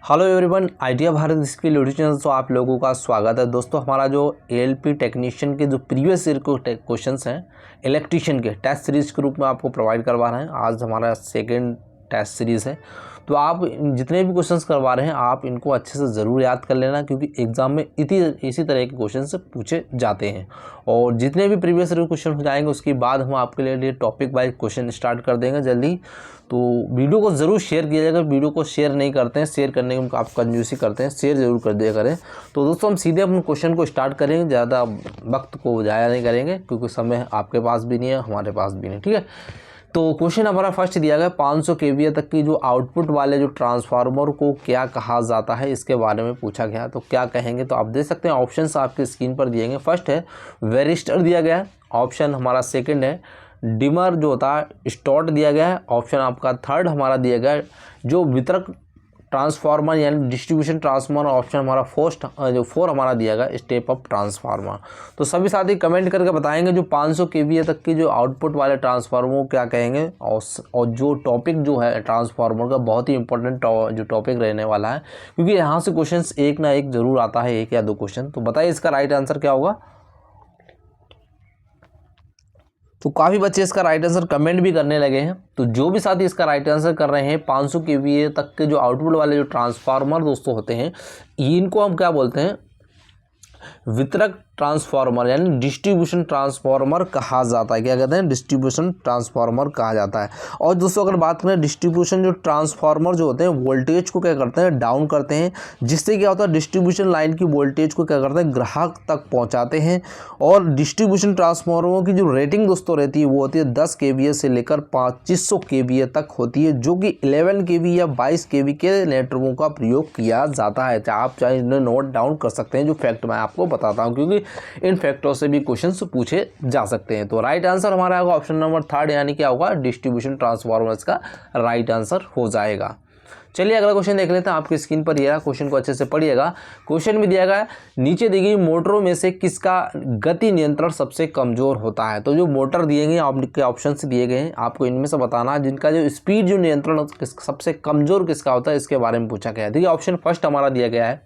Hello everyone, idea Bharat skill YouTube channel तो आप लोगों का स्वागत है। दोस्तों, हमारा जो एएलपी टेक्नीशियन के जो प्रीवियस ईयर के क्वेश्चंस हैं इलेक्ट्रीशियन के टेस्ट सीरीज के रूप में आपको प्रोवाइड करवा रहे हैं। आज हमारा सेकंड टेस्ट सीरीज़ है, तो आप जितने भी क्वेश्चंस करवा रहे हैं आप इनको अच्छे से ज़रूर याद कर लेना, क्योंकि एग्ज़ाम में इसी तरह के क्वेश्चन से पूछे जाते हैं। और जितने भी प्रीवियस ईयर क्वेश्चन हो जाएंगे उसके बाद हम आपके लिए टॉपिक वाइज क्वेश्चन स्टार्ट कर देंगे जल्दी। तो वीडियो को ज़रूर शेयर कीजिएगा। वीडियो को शेयर नहीं करते हैं, शेयर करने में आप कंजूसी करते हैं, शेयर ज़रूर कर दिया करें। तो दोस्तों, हम सीधे अपने क्वेश्चन को स्टार्ट करेंगे, ज़्यादा वक्त को ज़ाया नहीं करेंगे क्योंकि समय आपके पास भी नहीं है, हमारे पास भी नहीं। ठीक है, तो क्वेश्चन हमारा फर्स्ट दिया गया 500 केवीए तक की जो आउटपुट वाले जो ट्रांसफार्मर को क्या कहा जाता है, इसके बारे में पूछा गया। तो क्या कहेंगे, तो आप देख सकते हैं ऑप्शंस आपकी स्क्रीन पर दिए गए। फर्स्ट है वेरिस्टर दिया गया है, ऑप्शन हमारा सेकंड है डिमर जो होता है स्टॉट दिया गया है, ऑप्शन आपका थर्ड हमारा दिया गया है जो वितरक ट्रांसफार्मर यानी डिस्ट्रीब्यूशन ट्रांसफार्मर, ऑप्शन हमारा फोर हमारा दिया गया स्टेप अप ट्रांसफार्मर। तो सभी साथी कमेंट करके बताएंगे जो 500 केवीए तक की जो आउटपुट वाले ट्रांसफार्मर को क्या कहेंगे। और जो टॉपिक जो है ट्रांसफार्मर का बहुत ही इंपॉर्टेंट जो टॉपिक रहने वाला है, क्योंकि यहाँ से क्वेश्चन एक ना एक जरूर आता है, एक या दो क्वेश्चन। तो बताइए इसका राइट आंसर क्या होगा। तो काफ़ी बच्चे इसका राइट आंसर कमेंट भी करने लगे हैं। तो जो भी साथी इसका राइट आंसर कर रहे हैं 500 केवीए तक के जो आउटपुट वाले जो ट्रांसफार्मर दोस्तों होते हैं, इनको हम क्या बोलते हैं, वितरक ट्रांसफार्मर यानी डिस्ट्रीब्यूशन ट्रांसफार्मर कहा जाता है। क्या कहते हैं, डिस्ट्रीब्यूशन ट्रांसफार्मर कहा जाता है। और दोस्तों अगर बात करें डिस्ट्रीब्यूशन जो ट्रांसफार्मर जो होते हैं वोल्टेज को क्या करते हैं, डाउन करते हैं, जिससे क्या होता है डिस्ट्रीब्यूशन लाइन की वोल्टेज को क्या करते हैं, ग्राहक तक पहुंचाते हैं। और डिस्ट्रीब्यूशन ट्रांसफार्मरों की जो रेटिंग दोस्तों रहती है वो होती है 10 केवीए से लेकर 2500 केवीए तक होती है, जो कि 11 केवी या 22 केवी के नेटवर्कों का प्रयोग किया जाता है। आप चाहे इन्हें नोट डाउन कर सकते हैं, जो फैक्ट मैं आपको बताता हूँ, क्योंकि इन फैक्टरों से भी क्वेश्चंस पूछे जा सकते हैं। तो राइट आंसर हमारा होगा ऑप्शन नंबर थर्ड, यानी क्या होगा डिस्ट्रीब्यूशन ट्रांसफार्मर्स का राइट आंसर हो जाएगा। चलिए अगला क्वेश्चन देख लेते हैं। आपकी स्क्रीन पर ये रहा, क्वेश्चन को अच्छे से पढ़िएगा। क्वेश्चन में दिया गया है नीचे दी गई मोटरों में से किसका गति नियंत्रण सबसे कमजोर होता है। तो जो मोटर दिए गए आपके ऑप्शन से दिए गए हैं, आपको इनमें से बताना है जिनका जो स्पीड जो नियंत्रण सबसे कमजोर किसका होता है, इसके बारे में पूछा गया है। देखिए ऑप्शन फर्स्ट हमारा दिया गया है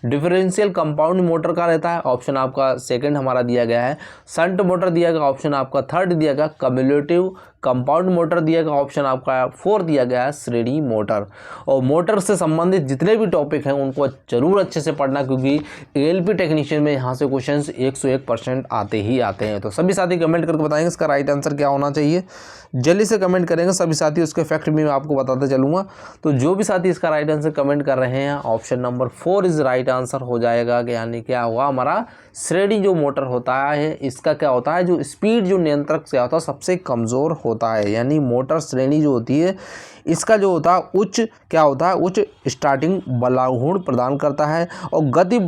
डिफरेंशियल कंपाउंड मोटर का रहता है, ऑप्शन आपका सेकंड हमारा दिया गया है शंट मोटर दिया गया, ऑप्शन आपका थर्ड दिया गया कम्युलेटिव कंपाउंड मोटर दिया गया, ऑप्शन आपका फोर्थ दिया गया है श्रेणी मोटर। और मोटर से संबंधित जितने भी टॉपिक हैं उनको जरूर अच्छे से पढ़ना, क्योंकि एएलपी टेक्नीशियन में यहाँ से क्वेश्चंस 101% आते ही आते हैं। तो सभी साथी कमेंट करके बताएंगे इसका राइट आंसर क्या होना चाहिए। जल्दी से कमेंट करेंगे सभी साथी, उसके फैक्ट भी मैं आपको बताते चलूँगा। तो जो भी साथी इसका राइट आंसर कमेंट कर रहे हैं, option number 4 is right answer हो जाएगा। यानी क्या हुआ, हमारा श्रेणी जो मोटर होता है इसका क्या होता है, जो स्पीड जो नियंत्रक से होता है सबसे कमज़ोर होता है। यानी मोटर श्रेणी जो होती है इसका जो होता है उच्च क्या होता है, उच्च स्टार्टिंग बलागुण प्रदान करता है। और गति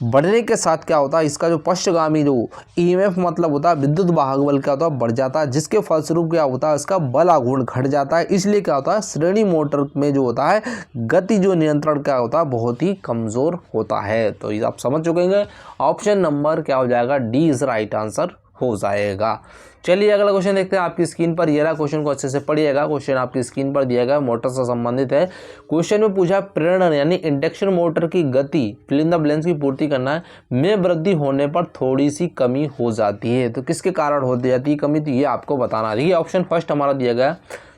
बढ़ने के साथ क्या होता है, इसका जो पश्चगामी जो ईएमएफ मतलब होता है विद्युत वाहक बल क्या होता है, बढ़ जाता है, जिसके फलस्वरूप क्या होता है इसका बल आघूर्ण घट जाता है। इसलिए क्या होता है श्रेणी मोटर में जो होता है गति जो नियंत्रण क्या होता है बहुत ही कमज़ोर होता है। तो ये आप समझ चुके हैं, ऑप्शन नंबर क्या हो जाएगा, डी इज राइट आंसर हो जाएगा। चलिए अगला क्वेश्चन देखते हैं। आपकी स्क्रीन पर ये रहा, क्वेश्चन को अच्छे से पढ़िएगा। क्वेश्चन आपकी स्क्रीन पर दिया गया मोटर से संबंधित है। क्वेश्चन में पूछा प्रेरण यानी इंडक्शन मोटर की गति फिल इन द ब्लैंक्स की पूर्ति करना है में वृद्धि होने पर थोड़ी सी कमी हो जाती है। तो किसके कारण हो जाती है कमी, तो ये आपको बताना है। ऑप्शन फर्स्ट हमारा दिया गया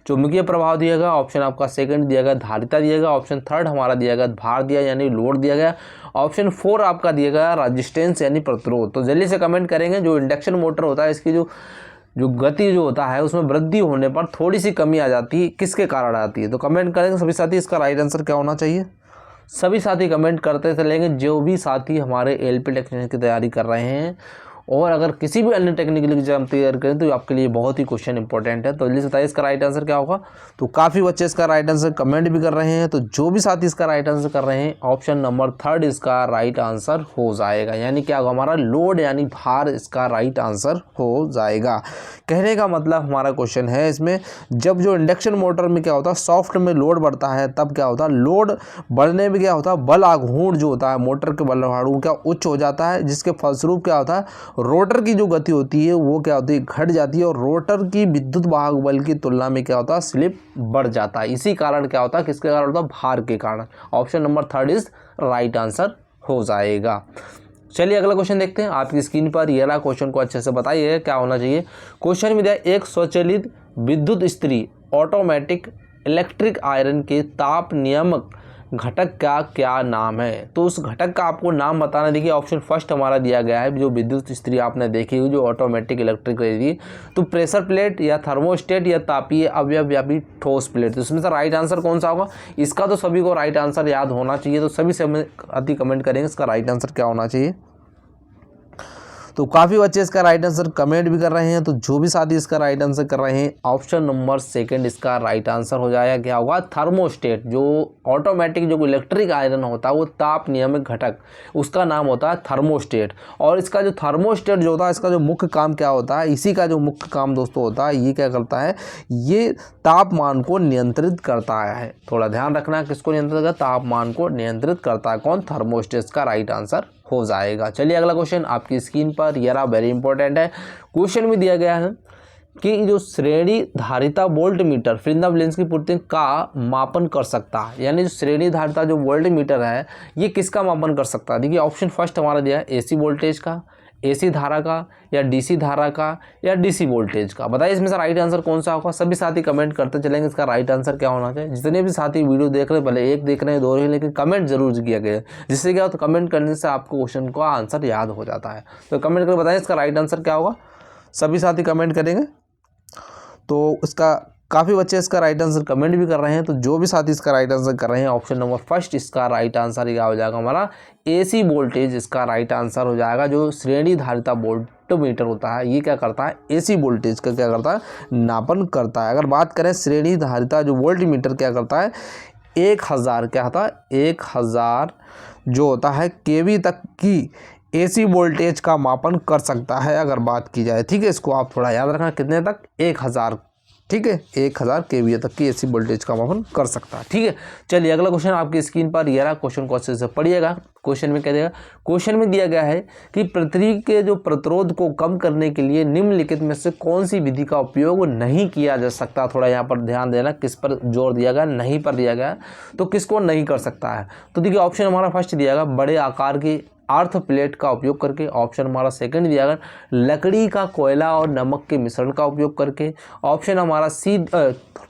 चुंबकीय प्रभाव दिया गया, ऑप्शन आपका सेकंड दिया गया धारिता दिया गया, ऑप्शन थर्ड हमारा दिया गया भार दिया यानी लोड दिया गया, ऑप्शन 4 आपका दिया गया रेजिस्टेंस यानी प्रतिरोध। तो जल्दी से कमेंट करेंगे जो इंडक्शन मोटर होता है इसकी जो गति जो होता है उसमें वृद्धि होने पर थोड़ी सी कमी आ जाती है, किसके कारण आती है। तो कमेंट करेंगे सभी साथी इसका राइट आंसर क्या होना चाहिए। सभी साथी कमेंट करते चलेंगे, जो भी साथी हमारे एएलपी टेक्नीशियन की तैयारी कर रहे हैं और अगर किसी भी अन्य टेक्निकल एग्जाम तैयार करें तो आपके लिए बहुत ही क्वेश्चन इंपॉर्टेंट है। तो जल्दी से बताइए इसका राइट आंसर क्या होगा। तो काफ़ी बच्चे इसका राइट आंसर कमेंट भी कर रहे हैं। तो जो भी साथी इसका राइट आंसर कर रहे हैं, ऑप्शन नंबर थर्ड इसका राइट आंसर हो जाएगा। यानी क्या होगा, हमारा लोड यानी भार इसका राइट आंसर हो जाएगा। कहने का मतलब हमारा क्वेश्चन है इसमें, जब जो इंडक्शन मोटर में क्या होता है सॉफ्ट में लोड बढ़ता है, तब क्या होता है लोड बढ़ने में क्या होता है बल आघूर्ण जो होता है मोटर के बल आघूर्ण क्या उच्च हो जाता है, जिसके फलस्वरूप क्या होता है रोटर की जो गति होती है वो क्या होती है, घट जाती है, और रोटर की विद्युत वाहक बल की तुलना में क्या होता है, स्लिप बढ़ जाता है। इसी कारण क्या होता है, किसके कारण होता है, भार के कारण। Option number 3 is right answer हो जाएगा। चलिए अगला क्वेश्चन देखते हैं। आपकी स्क्रीन पर ये रहा, क्वेश्चन को अच्छे से बताइए क्या होना चाहिए। क्वेश्चन में दिया, एक स्वचालित विद्युत इस्त्री ऑटोमेटिक इलेक्ट्रिक आयरन के ताप नियामक घटक का क्या नाम है। तो उस घटक का आपको नाम बताना। देखिए ऑप्शन फर्स्ट हमारा दिया गया है, जो विद्युत इस्त्री आपने देखी हुई जो ऑटोमेटिक इलेक्ट्रिक रहेगी, तो प्रेशर प्लेट या थर्मोस्टेट या तापीय अवयवी ठोस प्लेट। तो इसमें से राइट आंसर कौन सा होगा। इसका तो सभी को राइट आंसर याद होना चाहिए, तो सभी से अति कमेंट करेंगे इसका राइट आंसर क्या होना चाहिए। तो काफ़ी बच्चे इसका राइट आंसर कमेंट भी कर रहे हैं। तो जो भी साथी इसका राइट आंसर कर रहे हैं, ऑप्शन नंबर 2 इसका राइट आंसर हो जाएगा। क्या होगा, थर्मोस्टेट। जो ऑटोमेटिक जो इलेक्ट्रिक आयरन होता है वो ताप नियामक घटक, उसका नाम होता है थर्मोस्टेट। और इसका जो थर्मोस्टेट जो होता है, इसका जो मुख्य काम क्या होता है, इसी का जो मुख्य काम दोस्तों होता है, ये क्या करता है, ये तापमान को नियंत्रित करता है। थोड़ा ध्यान रखना, किसको नियंत्रित करता है, तापमान को नियंत्रित करता है कौन, थर्मोस्टेट का राइट आंसर हो जाएगा। चलिए अगला क्वेश्चन आपकी स्क्रीन पर, ये रहा, वेरी इंपॉर्टेंट है। क्वेश्चन में दिया गया है कि जो श्रेणी धारिता volt meter fringe of lens की पूर्ति का मापन कर सकता है, यानी जो श्रेणी धारिता जो वोल्ट मीटर है ये किसका मापन कर सकता है। देखिए ऑप्शन फर्स्ट हमारा दिया है, एसी वोल्टेज का, एसी धारा का, या डीसी धारा का, या डीसी वोल्टेज का। बताइए इसमें से राइट आंसर कौन सा होगा। सभी साथी कमेंट करते चलेंगे इसका राइट आंसर क्या होना चाहिए। जितने भी साथी वीडियो देख रहे हैं, भले एक देख रहे हैं, दो रहे हैं, लेकिन कमेंट जरूर किया गया, जिससे क्या हो, तो कमेंट करने से आपको क्वेश्चन का आंसर याद हो जाता है। तो कमेंट करके बताइए इसका राइट आंसर क्या होगा। सभी साथी कमेंट करेंगे। तो इसका काफ़ी बच्चे इसका राइट आंसर कमेंट भी कर रहे हैं। तो जो भी साथी इसका राइट आंसर कर रहे हैं, ऑप्शन नंबर फर्स्ट इसका राइट आंसर क्या हो जाएगा हमारा, एसी वोल्टेज इसका राइट आंसर हो जाएगा। जो श्रेणी धारिता वोल्ट मीटर होता है, ये क्या करता है, एसी वोल्टेज का क्या करता है, नापन करता है। अगर बात करें श्रेणी धारिता जो वोल्ट मीटर क्या करता है, 1000 क्या होता है, 1000 जो होता है केवी तक की एसी वोल्टेज का मापन कर सकता है, अगर बात की जाए। ठीक है, इसको आप थोड़ा याद रखना, कितने तक, 1000। ठीक है, 1000 केवीए तक की एसी वोल्टेज का मापन कर सकता है। ठीक है, चलिए अगला क्वेश्चन आपकी स्क्रीन पर ये रहा। क्वेश्चन को अच्छे से पढ़िएगा। क्वेश्चन में क्या देगा, क्वेश्चन में दिया गया है कि पृथ्वी के जो प्रतिरोध को कम करने के लिए निम्नलिखित में से कौन सी विधि का उपयोग नहीं किया जा सकता। थोड़ा यहाँ पर ध्यान देना, किस पर जोर दिया गया, नहीं पर दिया गया, तो किसको नहीं कर सकता है। तो देखिए ऑप्शन हमारा फर्स्ट दिया गया, बड़े आकार की अर्थ प्लेट का उपयोग करके। ऑप्शन हमारा सेकंड दिया गया, लकड़ी का कोयला और नमक के मिश्रण का उपयोग करके। ऑप्शन हमारा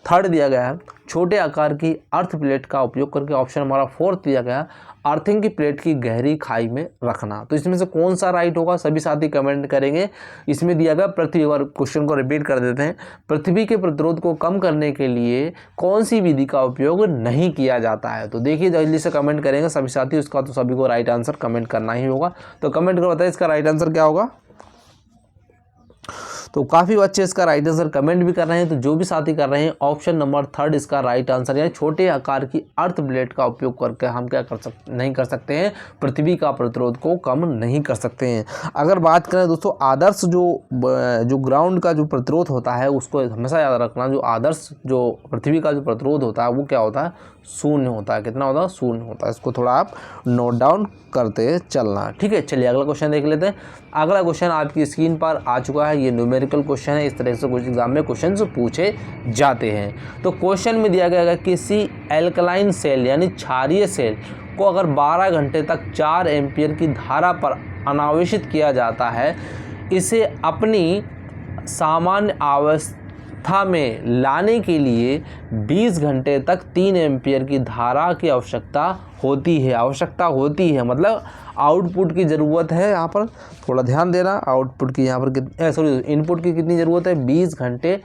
थर्ड दिया गया है, छोटे आकार की अर्थ प्लेट का उपयोग करके। ऑप्शन हमारा फोर्थ दिया गया, अर्थिंग की प्लेट की गहरी खाई में रखना। तो इसमें से कौन सा राइट होगा, सभी साथी कमेंट करेंगे। इसमें दिया गया पृथ्वी, और क्वेश्चन को रिपीट कर देते हैं, पृथ्वी के प्रतिरोध को कम करने के लिए कौन सी विधि का उपयोग नहीं किया जाता है। तो देखिए जल्दी से कमेंट करेंगे सभी साथी, उसका तो सभी को राइट आंसर कमेंट करना ही होगा। तो कमेंट कर बताइए इसका राइट आंसर क्या होगा। तो काफ़ी बच्चे इसका राइट आंसर कमेंट भी कर रहे हैं। तो जो भी साथी कर रहे हैं, ऑप्शन नंबर थर्ड इसका राइट आंसर, यानी छोटे आकार की अर्थ प्लेट का उपयोग करके हम क्या नहीं कर सकते हैं, पृथ्वी का प्रतिरोध को कम नहीं कर सकते हैं। अगर बात करें दोस्तों आदर्श जो ग्राउंड का जो प्रतिरोध होता है, उसको हमेशा याद रखना, जो आदर्श जो पृथ्वी का जो प्रतिरोध होता है वो क्या होता है, शून्य होता है। कितना होता है, शून्य होता है। इसको थोड़ा आप नोट डाउन करते चलना। ठीक है, चलिए अगला क्वेश्चन देख लेते हैं। अगला क्वेश्चन आपकी स्क्रीन पर आ चुका है, ये न्यूमेरिकल क्वेश्चन है। इस तरह से कुछ एग्जाम में क्वेश्चन पूछे जाते हैं। तो क्वेश्चन में दिया गया है, किसी एल्कलाइन सेल यानी क्षारीय सेल को अगर 12 घंटे तक 4 एम्पियर की धारा पर अनावेशित किया जाता है, इसे अपनी सामान्य अवस्था में लाने के लिए 20 घंटे तक 3 एम्पियर की धारा की आवश्यकता होती है। मतलब आउटपुट की ज़रूरत है। यहाँ पर थोड़ा ध्यान देना, आउटपुट की यहाँ पर इनपुट की कितनी ज़रूरत है, 20 घंटे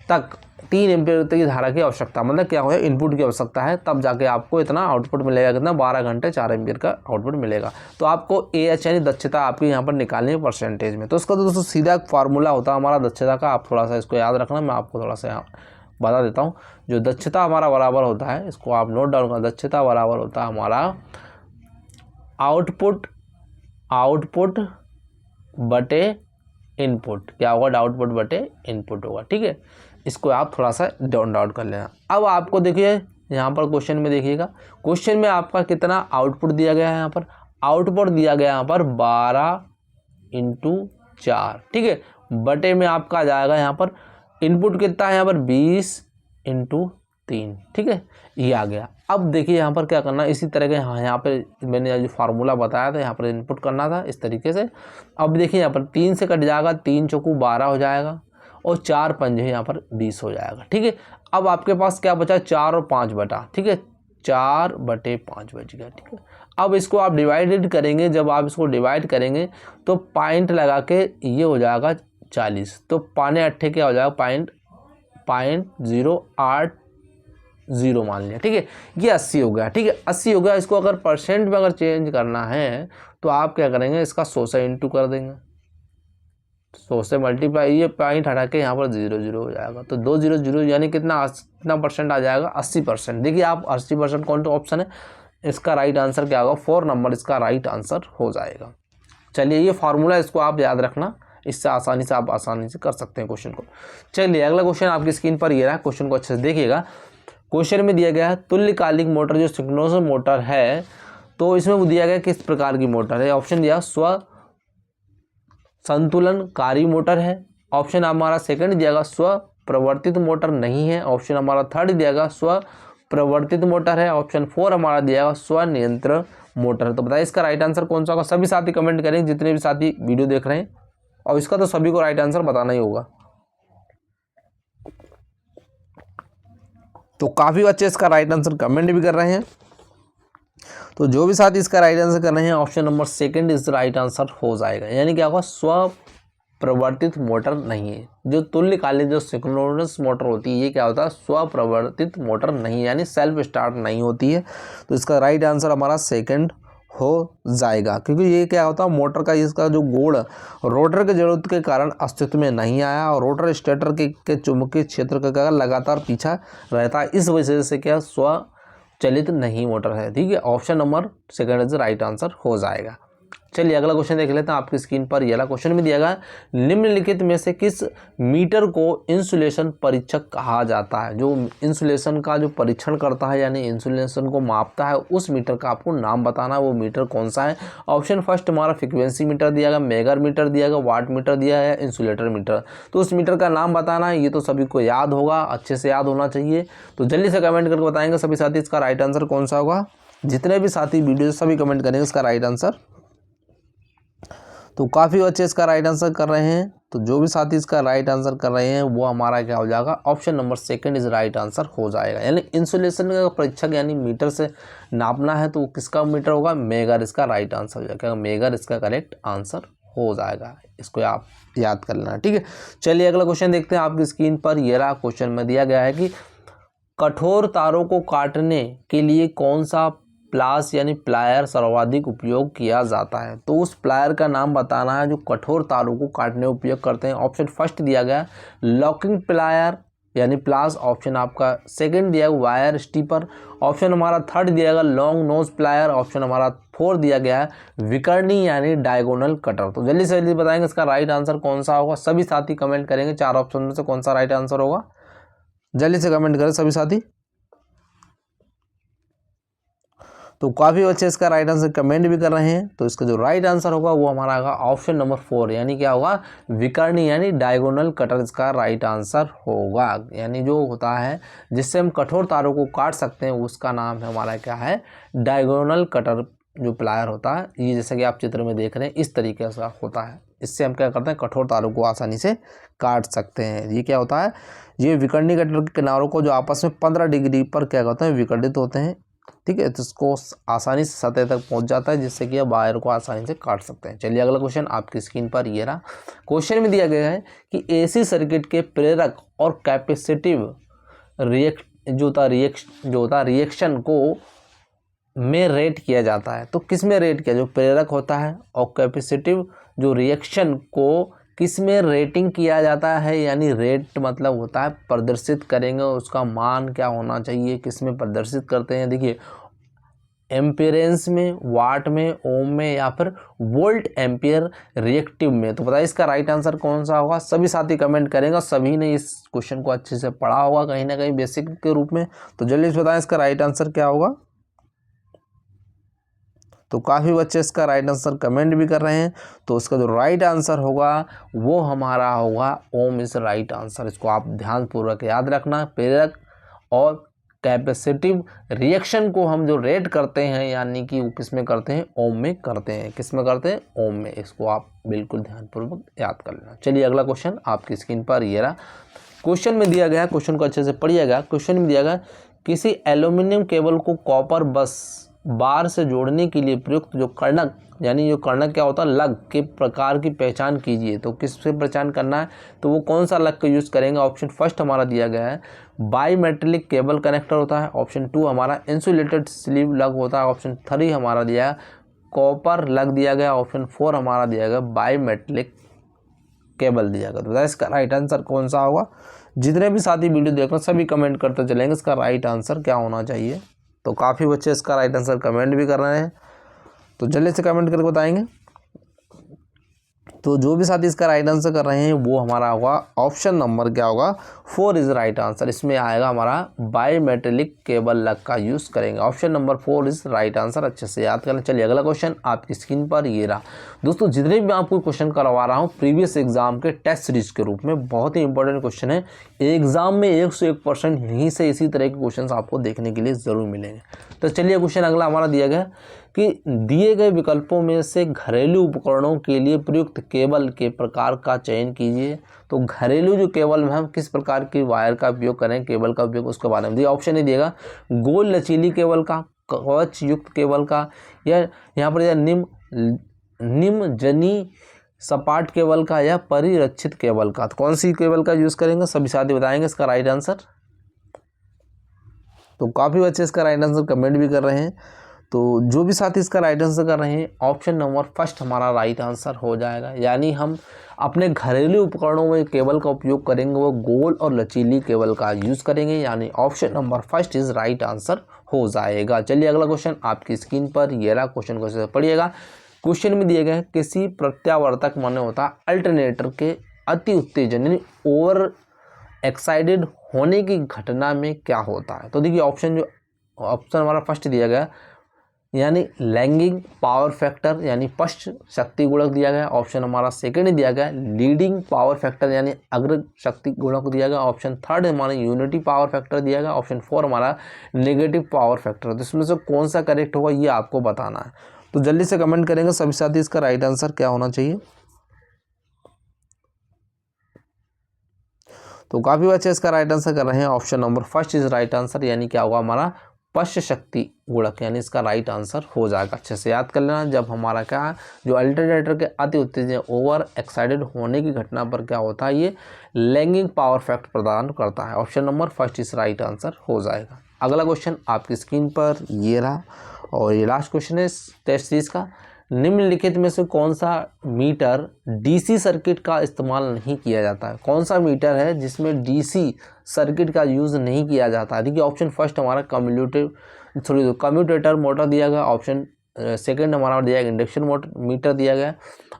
तक 3 एम्पियर की धारा की आवश्यकता। मतलब क्या हो, इनपुट की आवश्यकता है, तब जाके आपको इतना आउटपुट मिलेगा। कितना, 12 घंटे 4 एम्पियर का आउटपुट मिलेगा। तो आपको AH यानी दक्षता आपकी यहाँ पर निकालनी है परसेंटेज में। तो उसका तो दोस्तों सीधा फार्मूला होता है हमारा दक्षता का, आप थोड़ा सा इसको याद रखना। मैं आपको थोड़ा सा यहाँ बता देता हूँ। जो दक्षता हमारा बराबर होता है, इसको आप नोट डाउन करना, दक्षता बराबर होता है हमारा आउटपुट बटे इनपुट। क्या होगा, आउटपुट बटे इनपुट होगा। ठीक है, इसको आप थोड़ा सा डाउन कर लेना। अब आपको देखिए यहाँ पर क्वेश्चन में देखिएगा, क्वेश्चन में आपका कितना आउटपुट दिया गया है। यहाँ पर आउटपुट दिया गया यहाँ पर 12 इंटू 4, ठीक है, बटे में आपका आ जाएगा यहाँ पर इनपुट कितना है यहाँ पर 20 इंटू 3, ठीक है, ये आ गया। अब देखिए यहाँ पर क्या करना है, इसी तरह के यहाँ पे मैंने जो फार्मूला बताया था यहाँ पर इनपुट करना था इस तरीके से। अब देखिए यहाँ पर 3 से कट जाएगा, 3 चौकू 12 हो जाएगा और 4 पंजे यहाँ पर 20 हो जाएगा, ठीक है। अब आपके पास क्या बचा, 4 और 5 बटा, ठीक है, 4/5 बच गया, ठीक है। अब इसको आप डिवाइडेड करेंगे, जब आप इसको डिवाइड करेंगे तो पॉइंट लगा के ये हो जाएगा 40, तो 5×8 क्या हो जाएगा, 0.08 मान लिया, ठीक है। ये 80 हो गया, ठीक है, 80 हो गया। इसको अगर परसेंट में अगर चेंज करना है तो आप क्या करेंगे, इसका 100 से इंटू कर देंगे, 100 से मल्टीप्लाई, ये पॉइंट हटा के यहाँ पर 0 हो जाएगा, तो 2 0 यानी कितना परसेंट आ जाएगा, 80%। देखिए आप 80% कौन सा ऑप्शन है, इसका राइट आंसर क्या होगा, 4 नंबर इसका राइट आंसर हो जाएगा। चलिए ये फार्मूला इसको आप याद रखना, इससे आसानी से आप आसानी से कर सकते हैं क्वेश्चन को। चलिए अगला क्वेश्चन आपकी स्क्रीन पर ये रहा, क्वेश्चन को अच्छे से देखिएगा। क्वेश्चन में दिया गया है तुल्यकालिक मोटर जो सिंक्रोनस मोटर है, तो इसमें वो दिया गया किस प्रकार की मोटर है। ऑप्शन दिया स्व संतुलनकारी मोटर है, ऑप्शन हमारा सेकंड दिया स्व प्रवर्तित मोटर नहीं है, ऑप्शन हमारा थर्ड दिया स्व प्रवर्तित मोटर है, ऑप्शन 4 हमारा दिया स्वनियंत्रण मोटर है। तो बताइए इसका राइट आंसर कौन सा होगा। सभी साथी कमेंट करें, जितने भी साथी वीडियो देख रहे हैं, और इसका तो सभी को राइट आंसर बताना ही होगा। तो काफ़ी बच्चे इसका राइट आंसर कमेंट भी कर रहे हैं, तो जो भी साथी इसका राइट आंसर कर रहे हैं ऑप्शन नंबर सेकंड इस राइट आंसर हो जाएगा। यानी क्या होगा, स्व प्रवर्तित मोटर नहीं है। जो तुल्यकालिक जो सिंक्रोनस मोटर होती है, ये क्या होता है, स्वप्रवर्तित मोटर नहीं, यानी सेल्फ स्टार्ट नहीं होती है। तो इसका राइट आंसर हमारा सेकंड हो जाएगा, क्योंकि ये क्या होता है, मोटर का इसका जो गोड़ रोटर की जरूरत के कारण अस्तित्व में नहीं आया, और रोटर स्टेटर के चुंबकीय क्षेत्र का लगातार पीछा रहता है, इस वजह से क्या स्वचालित नहीं मोटर है, ठीक है। Option number second is right answer हो जाएगा। चलिए अगला क्वेश्चन देख लेते हैं आपकी स्क्रीन पर। यह क्वेश्चन में दिया गया निम्नलिखित में से किस मीटर को इंसुलेशन परीक्षक कहा जाता है। जो इंसुलेशन का जो परीक्षण करता है यानी इंसुलेशन को मापता है, उस मीटर का आपको नाम बताना है, वो मीटर कौन सा है। ऑप्शन फर्स्ट हमारा फ्रीक्वेंसी मीटर दिया गया, मेगा मीटर दिया गया, वाट मीटर दिया है, इंसुलेटर मीटर। तो उस मीटर का नाम बताना है, ये तो सभी को याद होगा, अच्छे से याद होना चाहिए। तो जल्दी से कमेंट करके बताएंगे सभी साथी इसका राइट आंसर कौन सा होगा। जितने भी साथी वीडियो सभी कमेंट करेंगे इसका राइट आंसर। तो काफ़ी अच्छे इसका राइट आंसर कर रहे हैं, तो जो भी साथी इसका राइट आंसर कर रहे हैं वो हमारा क्या हो जाएगा, option number second is right answer हो जाएगा। यानी इंसुलेशन का परीक्षक यानी मीटर से नापना है तो किसका मीटर होगा, मेगर इसका राइट आंसर हो जाएगा, मेगर इसका करेक्ट आंसर हो जाएगा। इसको आप याद कर लेना, ठीक है। चलिए अगला क्वेश्चन देखते हैं आपकी स्क्रीन पर। ये रहा क्वेश्चन में दिया गया है कि कठोर तारों को काटने के लिए कौन सा प्लास यानी प्लायर सर्वाधिक उपयोग किया जाता है। तो उस प्लायर का नाम बताना है जो कठोर तारों को काटने उपयोग करते हैं। ऑप्शन फर्स्ट दिया गया लॉकिंग प्लायर यानी प्लास, ऑप्शन आपका सेकंड दिया गया वायर स्टीपर, ऑप्शन हमारा थर्ड दिया गया लॉन्ग नोज प्लायर, ऑप्शन हमारा 4 दिया गया है विकर्णी यानी डायगोनल कटर। तो जल्दी से जल्दी बताएंगे इसका राइट आंसर कौन सा होगा। सभी साथी कमेंट करेंगे 4 ऑप्शन में से कौन सा राइट आंसर होगा। जल्दी से कमेंट करें सभी साथी। तो काफ़ी अच्छे इसका राइट आंसर कमेंट भी कर रहे हैं। तो इसका जो राइट आंसर होगा वो हमारा होगा ऑप्शन नंबर 4 यानी क्या होगा, विकर्णी यानी डायगोनल कटर इसका राइट आंसर होगा। यानी जो होता है जिससे हम कठोर तारों को काट सकते हैं उसका नाम है हमारा क्या है, डायगोनल कटर जो प्लायर होता है। ये जैसा कि आप चित्र में देख रहे हैं इस तरीके से होता है, इससे हम क्या करते हैं कठोर तारों को आसानी से काट सकते हैं। ये क्या होता है, ये विकर्णी कटर के किनारों को जो आपस में 15 डिग्री पर क्या करते हैं विकर्णित होते हैं, ठीक है। तो इसको आसानी से सतह तक पहुंच जाता है जिससे कि आप वायर को आसानी से काट सकते हैं। चलिए अगला क्वेश्चन आपकी स्क्रीन पर ये रहा। क्वेश्चन में दिया गया है कि एसी सर्किट के प्रेरक और कैपेसिटिव रिएक्शन को में रेट किया जाता है। तो किस में रेट किया, जो प्रेरक होता है और कैपेसिटिव जो रिएक्शन को किस में रेटिंग किया जाता है। यानी रेट मतलब होता है प्रदर्शित करेंगे उसका मान क्या होना चाहिए, किस में प्रदर्शित करते हैं। देखिए एम्पीरेंस में, वाट में, ओम में या फिर वोल्ट एम्पियर रिएक्टिव में। तो बताइए इसका राइट आंसर कौन सा होगा। सभी साथी कमेंट करेंगे, सभी ने इस क्वेश्चन को अच्छे से पढ़ा होगा कहीं ना कहीं बेसिक के रूप में। तो जल्दी से बताएं इसका राइट आंसर क्या होगा। तो काफ़ी बच्चे इसका राइट आंसर कमेंट भी कर रहे हैं। तो इसका जो राइट आंसर होगा वो हमारा होगा ओम इज राइट आंसर। इसको आप ध्यानपूर्वक याद रखना। प्रेरक और कैपेसिटिव रिएक्शन को हम जो रेट करते हैं यानी कि वो किस में करते हैं, ओम में करते हैं। किस में करते हैं, ओम में। इसको आप बिल्कुल ध्यानपूर्वक याद कर लेना। चलिए अगला क्वेश्चन आपकी स्क्रीन पर ये रहा। क्वेश्चन में दिया गया, क्वेश्चन को अच्छे से पढ़िएगा। क्वेश्चन में दिया गया किसी एल्यूमिनियम केबल को कॉपर बस बार से जोड़ने के लिए प्रयुक्त जो कर्णक, यानी जो कर्णक क्या होता है, लग के प्रकार की पहचान कीजिए। तो किससे पहचान करना है, तो वो कौन सा लग का यूज़ करेंगे। ऑप्शन फर्स्ट हमारा दिया गया है बाई मेटेलिक केबल कनेक्टर होता है। ऑप्शन 2 हमारा इंसुलेटेड स्लीव लग होता है। ऑप्शन 3 हमारा दिया है कॉपर लग दिया गया। ऑप्शन 4 हमारा दिया गया बाई मेटेलिक केबल दिया गया। तो इसका राइट आंसर कौन सा होगा। जितने भी साथी वीडियो देख रहे हैं सभी कमेंट करते चलेंगे इसका राइट आंसर क्या होना चाहिए। तो काफ़ी बच्चे इसका राइट आंसर कमेंट भी कर रहे हैं, तो जल्दी से कमेंट करके बताएंगे। तो जो भी साथी इसका राइट आंसर कर रहे हैं वो हमारा होगा ऑप्शन नंबर क्या होगा, 4 इज राइट आंसर। इसमें आएगा हमारा बाई मेटेलिक केबल लग का यूज़ करेंगे। Option number 4 is right answer. अच्छे से याद करना। चलिए अगला क्वेश्चन आपकी स्क्रीन पर ये रहा। दोस्तों जितने भी मैं आपको क्वेश्चन करवा रहा हूँ प्रीवियस एग्जाम के टेस्ट सीरीज के रूप में, बहुत ही इंपॉर्टेंट क्वेश्चन है। एग्जाम में 101% यहीं से इसी तरह के क्वेश्चन आपको देखने के लिए ज़रूर मिलेंगे। तो चलिए क्वेश्चन अगला हमारा दिया गया कि दिए गए विकल्पों में से घरेलू उपकरणों के लिए प्रयुक्त केबल के प्रकार का चयन कीजिए। तो घरेलू जो केबल में हम किस प्रकार की वायर का उपयोग करें, केबल का उपयोग, उसके बारे में दिया। ऑप्शन ही दिएगा गोल लचीली केबल का, कवच युक्त केबल का, या यहाँ पर निम्न जनी सपाट केबल का, या परिरक्षित केबल का। तो कौन सी केबल का यूज़ करेंगे सभी साथी बताएंगे इसका राइट आंसर। तो काफ़ी बच्चे इसका राइट आंसर कमेंट भी कर रहे हैं। तो जो भी साथी इसका राइट आंसर कर रहे हैं ऑप्शन नंबर फर्स्ट हमारा राइट आंसर हो जाएगा। यानी हम अपने घरेलू उपकरणों में केबल का उपयोग करेंगे वो गोल और लचीली केबल का यूज़ करेंगे, यानी option number first is right answer हो जाएगा। चलिए अगला क्वेश्चन आपकी स्क्रीन पर ये रहा। क्वेश्चन को से पढ़िएगा। क्वेश्चन में दिए गए किसी प्रत्यावर्तक माने होता है अल्टरनेटर के अति उत्तेजन यानी ओवर एक्साइटेड होने की घटना में क्या होता है। तो देखिए ऑप्शन हमारा फर्स्ट दिया गया यानी लैगिंग पावर फैक्टर यानी पश्च शक्ति गुणक दिया गया। ऑप्शन हमारा सेकंड दिया गया लीडिंग पावर फैक्टर यानी अग्र शक्ति गुणक दिया गया। ऑप्शन थर्ड हमारा यूनिटी पावर फैक्टर दिया गया। ऑप्शन 4 हमारा नेगेटिव पावर फैक्टर। तो इसमें से कौन सा करेक्ट होगा ये आपको बताना है। तो जल्दी से कमेंट करेंगे सभी साथी इसका राइट आंसर क्या होना चाहिए। तो काफ़ी बच्चे इसका राइट आंसर कर रहे हैं option number first is right answer, यानी क्या होगा हमारा पश्च शक्ति गुणक, यानी इसका राइट आंसर हो जाएगा। अच्छे से याद कर लेना। जब हमारा क्या है जो अल्टरनेटर के अति उत्तेजन ओवर एक्साइटेड होने की घटना पर क्या होता है ये लैगिंग पावर फैक्टर प्रदान करता है। Option number first is right answer हो जाएगा। अगला क्वेश्चन आपकी स्क्रीन पर ये रहा और ये लास्ट क्वेश्चन है टेस्ट सीरीज का। निम्नलिखित में से कौन सा मीटर डीसी सर्किट का इस्तेमाल नहीं किया जाता है। कौन सा मीटर है जिसमें डीसी सर्किट का यूज़ नहीं किया जाता है। देखिए ऑप्शन फर्स्ट हमारा कम्यूटेटर मोटर दिया गया। ऑप्शन सेकंड हमारा दिया गया इंडक्शन मीटर दिया गया।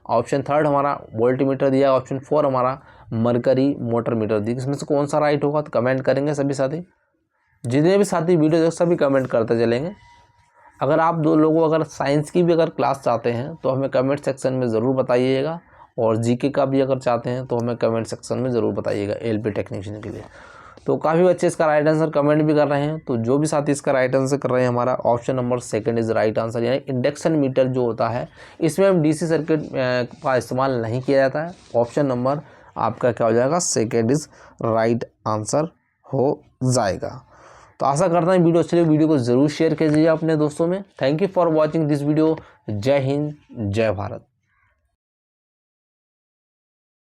ऑप्शन थर्ड हमारा वोल्ट मीटर दिया गया। ऑप्शन 4 हमारा मरकरी मोटर मीटर दिया। इसमें से कौन सा राइट होगा तो कमेंट करेंगे सभी साथी। जितने भी साथी वीडियो देख सभी कमेंट करते चलेंगे। अगर आप दो लोगों अगर साइंस की भी अगर क्लास चाहते हैं तो हमें कमेंट सेक्शन में ज़रूर बताइएगा, और जीके का भी अगर चाहते हैं तो हमें कमेंट सेक्शन में ज़रूर बताइएगा एलपी टेक्नीशियन के लिए। तो काफ़ी बच्चे इसका राइट आंसर कमेंट भी कर रहे हैं। तो जो भी साथी इसका राइट आंसर कर रहे हैं हमारा option number second is right answer, यानी इंडक्शन मीटर जो होता है इसमें हम डीसी सर्किट का इस्तेमाल नहीं किया जाता है। ऑप्शन नंबर आपका क्या हो जाएगा सेकंड इज़ राइट आंसर हो जाएगा। तो आशा करता हूँ वीडियो अच्छी लगी, वीडियो को ज़रूर शेयर कीजिए अपने दोस्तों में। Thank you for watching this video. जय हिंद, जय भारत।